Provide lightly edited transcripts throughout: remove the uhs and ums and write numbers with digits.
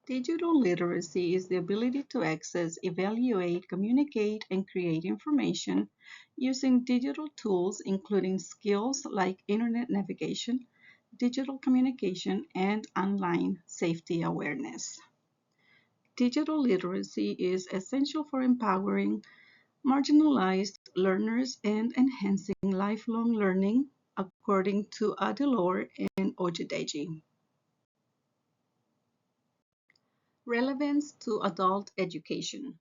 Digital literacy is the ability to access, evaluate, communicate, and create information using digital tools, including skills like internet navigation, digital communication, and online safety awareness. Digital literacy is essential for empowering marginalized learners and enhancing lifelong learning, according to Adelor and Ojedeji. Relevance to adult education.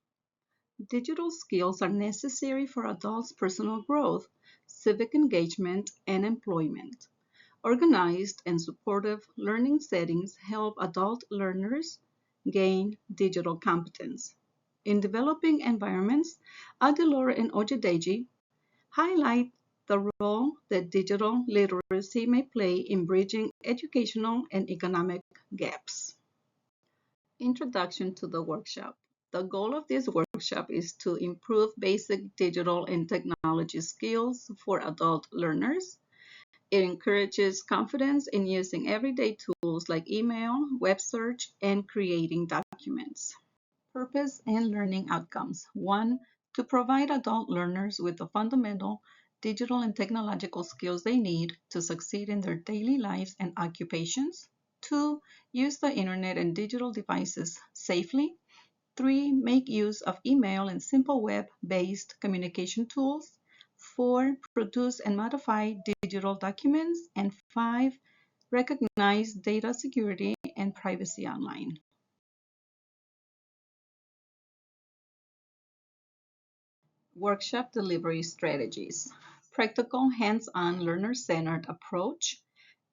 Digital skills are necessary for adults' personal growth, civic engagement, and employment. Organized and supportive learning settings help adult learners gain digital competence. In developing environments, Adelora and Ojedeji highlight the role that digital literacy may play in bridging educational and economic gaps. Introduction to the workshop. The goal of this workshop is to improve basic digital and technology skills for adult learners. It encourages confidence in using everyday tools like email, web search, and creating documents. Purpose and learning outcomes. One, to provide adult learners with the fundamental digital and technological skills they need to succeed in their daily lives and occupations. Two, use the internet and digital devices safely. Three, make use of email and simple web-based communication tools. Four, produce and modify digital documents. And five, recognize data security and privacy online. Workshop delivery strategies. Practical, hands-on, learner-centered approach.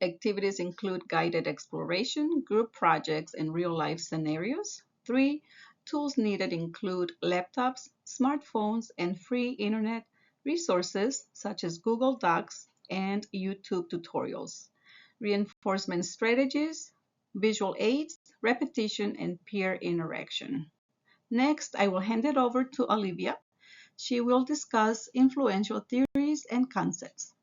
Activities include guided exploration, group projects, and real-life scenarios. Three, tools needed include laptops, smartphones, and free internet resources such as Google Docs and YouTube tutorials. Reinforcement strategies, visual aids, repetition, and peer interaction. Next, I will hand it over to Olivia. She will discuss influential theories and concepts.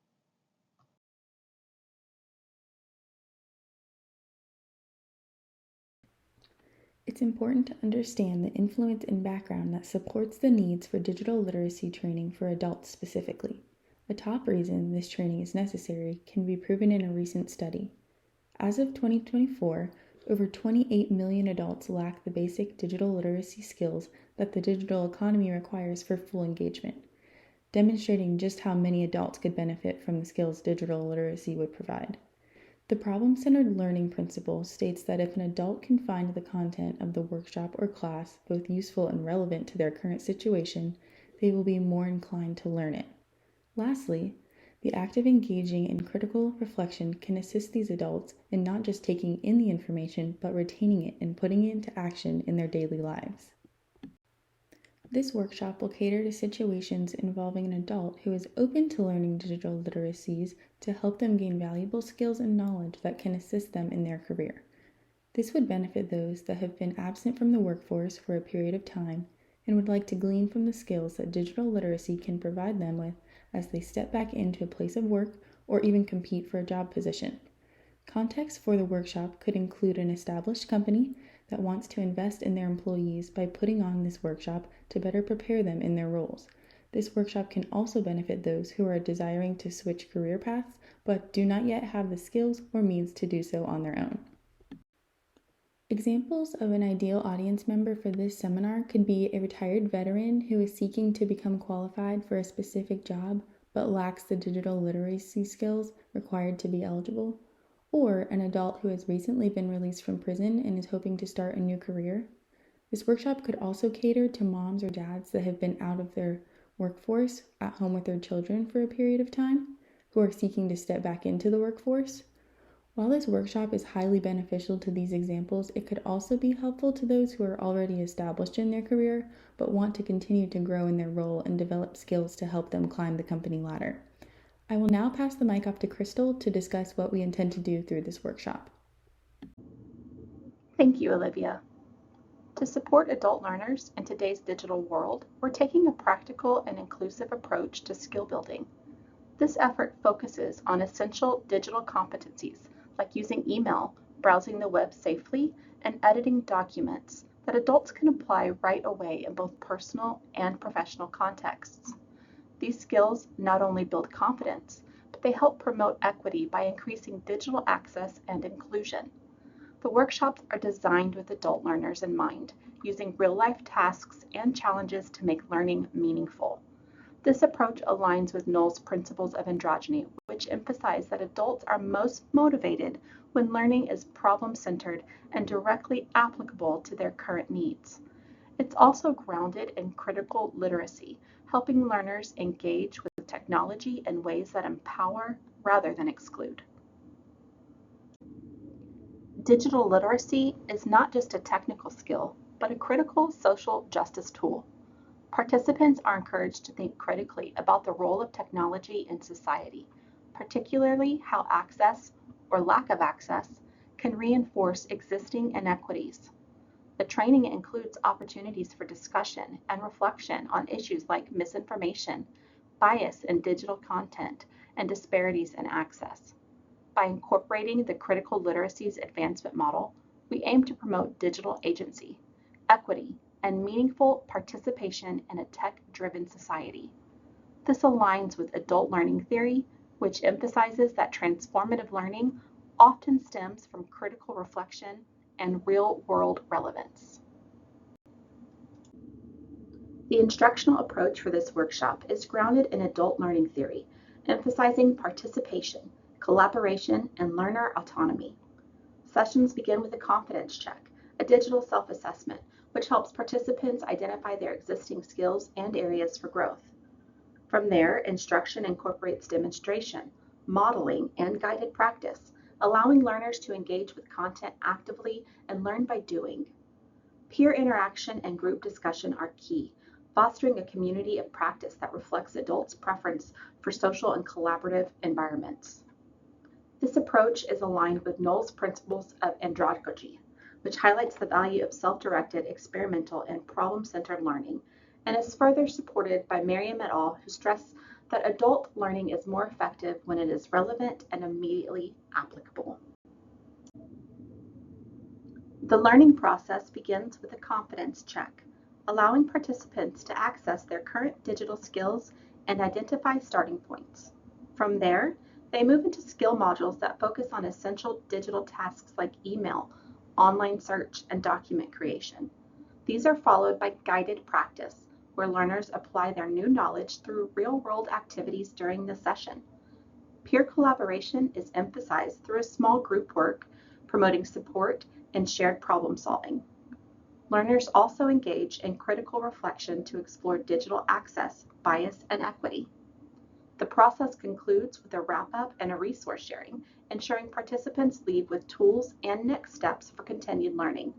It's important to understand the influence and background that supports the needs for digital literacy training for adults specifically. A top reason this training is necessary can be proven in a recent study. As of 2024, over 28 million adults lack the basic digital literacy skills that the digital economy requires for full engagement, demonstrating just how many adults could benefit from the skills digital literacy would provide. The problem-centered learning principle states that if an adult can find the content of the workshop or class both useful and relevant to their current situation, they will be more inclined to learn it. Lastly, the act of engaging in critical reflection can assist these adults in not just taking in the information, but retaining it and putting it into action in their daily lives. This workshop will cater to situations involving an adult who is open to learning digital literacies to help them gain valuable skills and knowledge that can assist them in their career. This would benefit those that have been absent from the workforce for a period of time and would like to glean from the skills that digital literacy can provide them with as they step back into a place of work or even compete for a job position. Context for the workshop could include an established company that wants to invest in their employees by putting on this workshop to better prepare them in their roles. This workshop can also benefit those who are desiring to switch career paths but do not yet have the skills or means to do so on their own. Examples of an ideal audience member for this seminar could be a retired veteran who is seeking to become qualified for a specific job but lacks the digital literacy skills required to be eligible, or an adult who has recently been released from prison and is hoping to start a new career. This workshop could also cater to moms or dads that have been out of their workforce at home with their children for a period of time, who are seeking to step back into the workforce. While this workshop is highly beneficial to these examples, it could also be helpful to those who are already established in their career but want to continue to grow in their role and develop skills to help them climb the company ladder. I will now pass the mic off to Crystal to discuss what we intend to do through this workshop. Thank you, Olivia. To support adult learners in today's digital world, we're taking a practical and inclusive approach to skill building. This effort focuses on essential digital competencies like using email, browsing the web safely, and editing documents that adults can apply right away in both personal and professional contexts. These skills not only build confidence, but they help promote equity by increasing digital access and inclusion. The workshops are designed with adult learners in mind, using real-life tasks and challenges to make learning meaningful. This approach aligns with Knoll's principles of androgyny, which emphasize that adults are most motivated when learning is problem-centered and directly applicable to their current needs. It's also grounded in critical literacy, helping learners engage with technology in ways that empower rather than exclude. Digital literacy is not just a technical skill, but a critical social justice tool. Participants are encouraged to think critically about the role of technology in society, particularly how access or lack of access can reinforce existing inequities. The training includes opportunities for discussion and reflection on issues like misinformation, bias in digital content, and disparities in access. By incorporating the Critical Literacies Advancement Model, we aim to promote digital agency, equity, and meaningful participation in a tech-driven society. This aligns with adult learning theory, which emphasizes that transformative learning often stems from critical reflection and real-world relevance. The instructional approach for this workshop is grounded in adult learning theory, emphasizing participation, collaboration, and learner autonomy. Sessions begin with a confidence check, a digital self-assessment, which helps participants identify their existing skills and areas for growth. From there, instruction incorporates demonstration, modeling, and guided practice, allowing learners to engage with content actively and learn by doing. Peer interaction and group discussion are key, fostering a community of practice that reflects adults' preference for social and collaborative environments. This approach is aligned with Knoll's principles of andragogy, which highlights the value of self-directed, experimental, and problem-centered learning, and is further supported by Merriam et al., who stress that adult learning is more effective when it is relevant and immediately applicable. The learning process begins with a confidence check, allowing participants to access their current digital skills and identify starting points. From there, they move into skill modules that focus on essential digital tasks like email, online search, and document creation. These are followed by guided practice, where learners apply their new knowledge through real-world activities during the session. Peer collaboration is emphasized through a small group work, promoting support and shared problem solving. Learners also engage in critical reflection to explore digital access, bias, and equity. The process concludes with a wrap-up and a resource sharing, ensuring participants leave with tools and next steps for continued learning.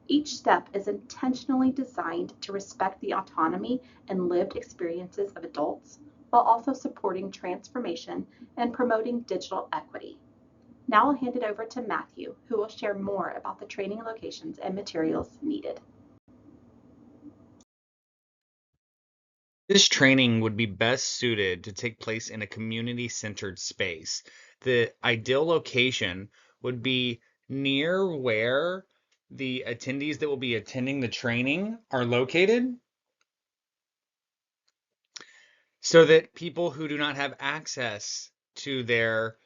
Each step is intentionally designed to respect the autonomy and lived experiences of adults, while also supporting transformation and promoting digital equity. Now I'll hand it over to Matthew, who will share more about the training locations and materials needed. This training would be best suited to take place in a community-centered space. The ideal location would be near where the attendees that will be attending the training are located, so that people who do not have access to their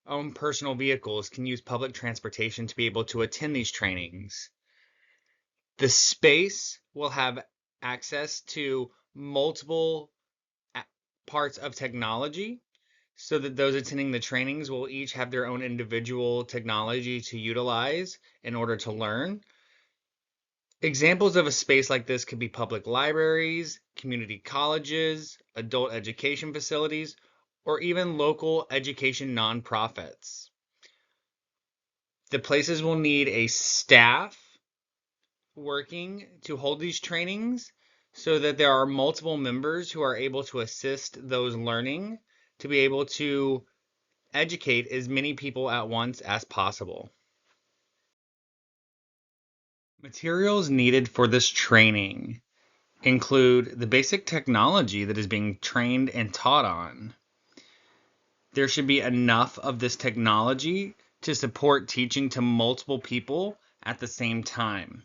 own personal vehicles can use public transportation to be able to attend these trainings. The space will have access to multiple parts of technology, so that those attending the trainings will each have their own individual technology to utilize in order to learn. Examples of a space like this could be public libraries, community colleges, adult education facilities, or even local education nonprofits. The places will need a staff working to hold these trainings so that there are multiple members who are able to assist those learning to be able to educate as many people at once as possible. Materials needed for this training include the basic technology that is being trained and taught on. There should be enough of this technology to support teaching to multiple people at the same time.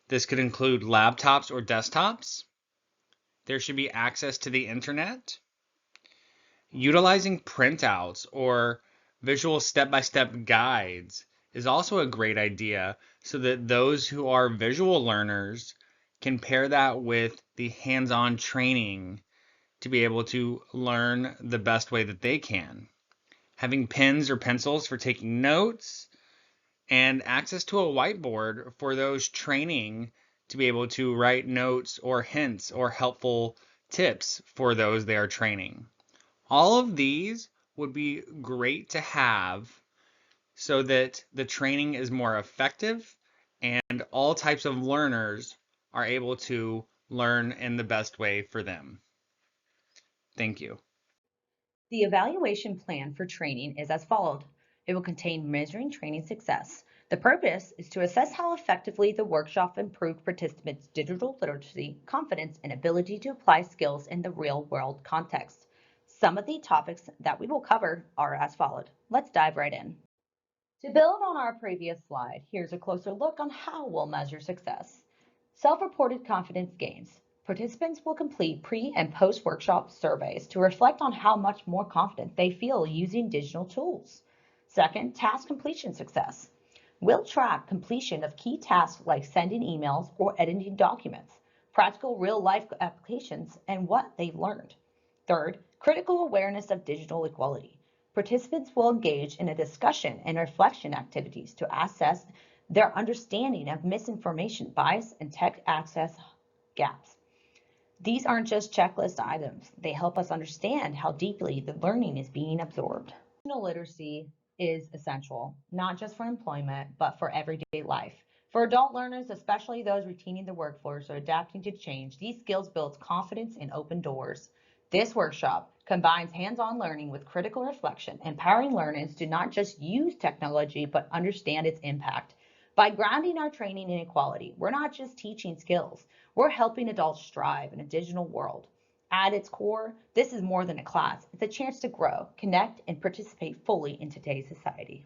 This could include laptops or desktops. There should be access to the internet. Utilizing printouts or visual step-by-step guides is also a great idea so that those who are visual learners can pair that with the hands-on training to be able to learn the best way that they can. Having pens or pencils for taking notes, and access to a whiteboard for those training to be able to write notes or hints or helpful tips for those they are training. All of these would be great to have so that the training is more effective and all types of learners are able to learn in the best way for them. Thank you. The evaluation plan for training is as followed. It will contain measuring training success. The purpose is to assess how effectively the workshop improved participants' digital literacy, confidence, and ability to apply skills in the real-world context. Some of the topics that we will cover are as followed. Let's dive right in. To build on our previous slide, here's a closer look on how we'll measure success. Self-reported confidence gains. Participants will complete pre- and post-workshop surveys to reflect on how much more confident they feel using digital tools. Second, task completion success. We'll track completion of key tasks like sending emails or editing documents, practical real-life applications, and what they've learned. Third, critical awareness of digital equality. Participants will engage in a discussion and reflection activities to assess their understanding of misinformation, bias, and tech access gaps. These aren't just checklist items. They help us understand how deeply the learning is being absorbed. Digital literacy is essential, not just for employment, but for everyday life. For adult learners, especially those retaining the workforce or adapting to change, these skills build confidence and open doors. This workshop combines hands-on learning with critical reflection, empowering learners to not just use technology, but understand its impact. By grounding our training in equality, we're not just teaching skills, we're helping adults strive in a digital world. At its core, this is more than a class. It's a chance to grow, connect, and participate fully in today's society.